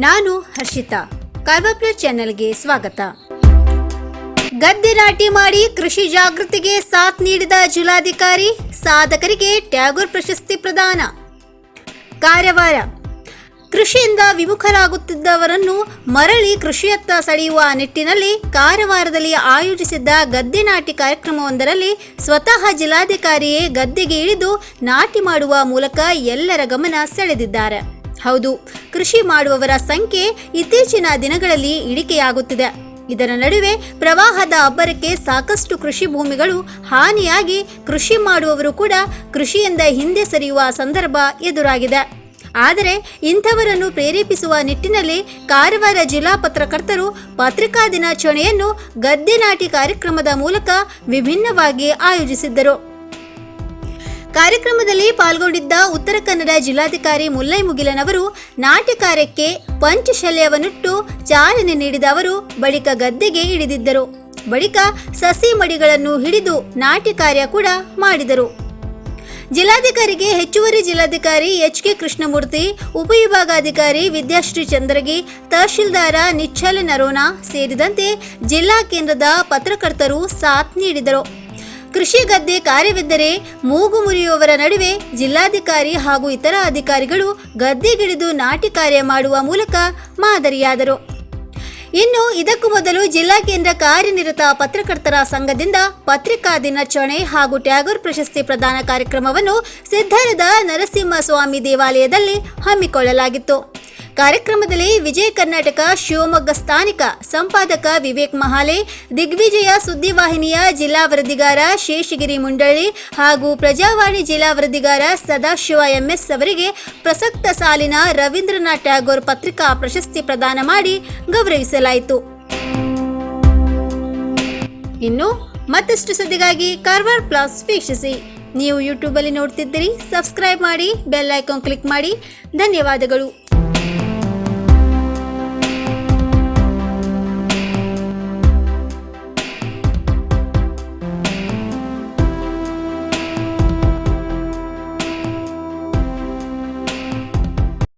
ನಾನು ಹರ್ಷಿತಾ. ಕಾರ್ವಾರ್ ಪ್ಲಸ್ ಚಾನೆಲ್ಗೆ ಸ್ವಾಗತ. ಗದ್ದೆ ನಾಟಿ ಮಾಡಿ ಕೃಷಿ ಜಾಗೃತಿಗೆ ಸಾಥ್ ನೀಡಿದ ಜಿಲ್ಲಾಧಿಕಾರಿ, ಸಾಧಕರಿಗೆ ಟ್ಯಾಗೋರ್ ಪ್ರಶಸ್ತಿ ಪ್ರದಾನ. ಕಾರವಾರ. ಕೃಷಿಯಿಂದ ವಿಮುಖರಾಗುತ್ತಿದ್ದವರನ್ನು ಮರಳಿ ಕೃಷಿಯತ್ತ ಸೆಳೆಯುವ ನಿಟ್ಟಿನಲ್ಲಿ ಕಾರವಾರದಲ್ಲಿ ಆಯೋಜಿಸಿದ್ದ ಗದ್ದೆ ನಾಟಿ ಕಾರ್ಯಕ್ರಮವೊಂದರಲ್ಲಿ ಸ್ವತಃ ಜಿಲ್ಲಾಧಿಕಾರಿಯೇ ಗದ್ದೆಗೆ ಇಳಿದು ನಾಟಿ ಮಾಡುವ ಮೂಲಕ ಎಲ್ಲರ ಗಮನ ಸೆಳೆದಿದ್ದಾರೆ. ಹೌದು, ಕೃಷಿ ಮಾಡುವವರ ಸಂಖ್ಯೆ ಇತ್ತೀಚಿನ ದಿನಗಳಲ್ಲಿ ಇಳಿಕೆಯಾಗುತ್ತಿದೆ. ಇದರ ನಡುವೆ ಪ್ರವಾಹದ ಅಬ್ಬರಕ್ಕೆ ಸಾಕಷ್ಟು ಕೃಷಿ ಭೂಮಿಗಳು ಹಾನಿಯಾಗಿ ಕೃಷಿ ಮಾಡುವವರು ಕೂಡ ಕೃಷಿಯಿಂದ ಹಿಂದೆ ಸರಿಯುವ ಸಂದರ್ಭ ಎದುರಾಗಿದೆ. ಆದರೆ ಇಂಥವರನ್ನು ಪ್ರೇರೇಪಿಸುವ ನಿಟ್ಟಿನಲ್ಲಿ ಕಾರವಾರ ಜಿಲ್ಲಾ ಪತ್ರಕರ್ತರು ಪತ್ರಿಕಾ ದಿನಾಚರಣೆಯನ್ನು ಗದ್ದೆ ನಾಟಿ ಕಾರ್ಯಕ್ರಮದ ಮೂಲಕ ವಿಭಿನ್ನವಾಗಿ ಆಯೋಜಿಸಿದ್ದರು. ಕಾರ್ಯಕ್ರಮದಲ್ಲಿ ಪಾಲ್ಗೊಂಡಿದ್ದ ಉತ್ತರ ಕನ್ನಡ ಜಿಲ್ಲಾಧಿಕಾರಿ ಮುಲ್ಲೈ ಮುಗಿಲನವರು ನಾಟಿ ಕಾರ್ಯಕ್ಕೆ ಪಂಚಶಲ್ಯವನ್ನಿಟ್ಟು ಚಾಲನೆ ನೀಡಿದ ಅವರು ಬಳಿಕ ಗದ್ದೆಗೆ ಇಳಿದಿದ್ದರು. ಬಳಿಕ ಸಸಿ ಮಡಿಗಳನ್ನು ಹಿಡಿದು ನಾಟಿ ಕಾರ್ಯ ಕೂಡ ಮಾಡಿದರು. ಜಿಲ್ಲಾಧಿಕಾರಿಗೆ ಹೆಚ್ಚುವರಿ ಜಿಲ್ಲಾಧಿಕಾರಿ ಎಚ್.ಕೆ. ಕೃಷ್ಣಮೂರ್ತಿ, ಉಪವಿಭಾಗಾಧಿಕಾರಿ ವಿದ್ಯಾಶ್ರೀ ಚಂದ್ರಗಿ, ತಹಶೀಲ್ದಾರ ನಿಚ್ಚಲ ನರೋನಾ ಸೇರಿದಂತೆ ಜಿಲ್ಲಾ ಕೇಂದ್ರದ ಪತ್ರಕರ್ತರು ಸಾಥ್ ನೀಡಿದರು. ಕೃಷಿ ಗದ್ದೆ ಕಾರ್ಯವಿದ್ದರೆ ಮೂಗು ಮುರಿಯುವವರ ನಡುವೆ ಜಿಲ್ಲಾಧಿಕಾರಿ ಹಾಗೂ ಇತರ ಅಧಿಕಾರಿಗಳು ಗದ್ದೆಗಿಳಿದು ನಾಟಿ ಕಾರ್ಯ ಮಾಡುವ ಮೂಲಕ ಮಾದರಿಯಾದರು. ಇನ್ನು ಇದಕ್ಕೂ ಮೊದಲು ಜಿಲ್ಲಾ ಕೇಂದ್ರ ಕಾರ್ಯನಿರತ ಪತ್ರಕರ್ತರ ಸಂಘದಿಂದ ಪತ್ರಿಕಾ ದಿನಾಚರಣೆ ಹಾಗೂ ಟ್ಯಾಗೋರ್ ಪ್ರಶಸ್ತಿ ಪ್ರದಾನ ಕಾರ್ಯಕ್ರಮವನ್ನು ಸಿದ್ಧರದ ನರಸಿಂಹಸ್ವಾಮಿ ದೇವಾಲಯದಲ್ಲಿ ಹಮ್ಮಿಕೊಳ್ಳಲಾಗಿತ್ತು. ಕಾರ್ಯಕ್ರಮದಲ್ಲಿ ವಿಜಯ ಕರ್ನಾಟಕ ಶಿವಮೊಗ್ಗ ಸ್ಥಾನಿಕ ಸಂಪಾದಕ ವಿವೇಕ್ ಮಹಾಲೆ, ದಿಗ್ವಿಜಯ ಸುದ್ದಿವಾಹಿನಿಯ ಜಿಲ್ಲಾ ವರದಿಗಾರ ಶೇಷಗಿರಿ ಮುಂಡಳ್ಳಿ ಹಾಗೂ ಪ್ರಜಾವಾಣಿ ಜಿಲ್ಲಾ ವರದಿಗಾರ ಸದಾಶಿವ ಎಂಎಸ್ ಅವರಿಗೆ ಪ್ರಸಕ್ತ ಸಾಲಿನ ರವೀಂದ್ರನಾಥ್ ಟ್ಯಾಗೋರ್ ಪತ್ರಿಕಾ ಪ್ರಶಸ್ತಿ ಪ್ರದಾನ ಮಾಡಿ ಗೌರವಿಸಲಾಯಿತು. ಇನ್ನು ಮತ್ತಷ್ಟು ಸುದ್ದಿಗಾಗಿ ಕಾರ್ವಾರ್ ಪ್ಲಸ್ ವೀಕ್ಷಿಸಿ. ನೀವು ಯೂಟ್ಯೂಬಲ್ಲಿ ನೋಡ್ತಿದ್ದೀರಿ, ಸಬ್ಸ್ಕ್ರೈಬ್ ಮಾಡಿ, ಬೆಲ್ ಐಕಾನ್ ಕ್ಲಿಕ್ ಮಾಡಿ. ಧನ್ಯವಾದಗಳು.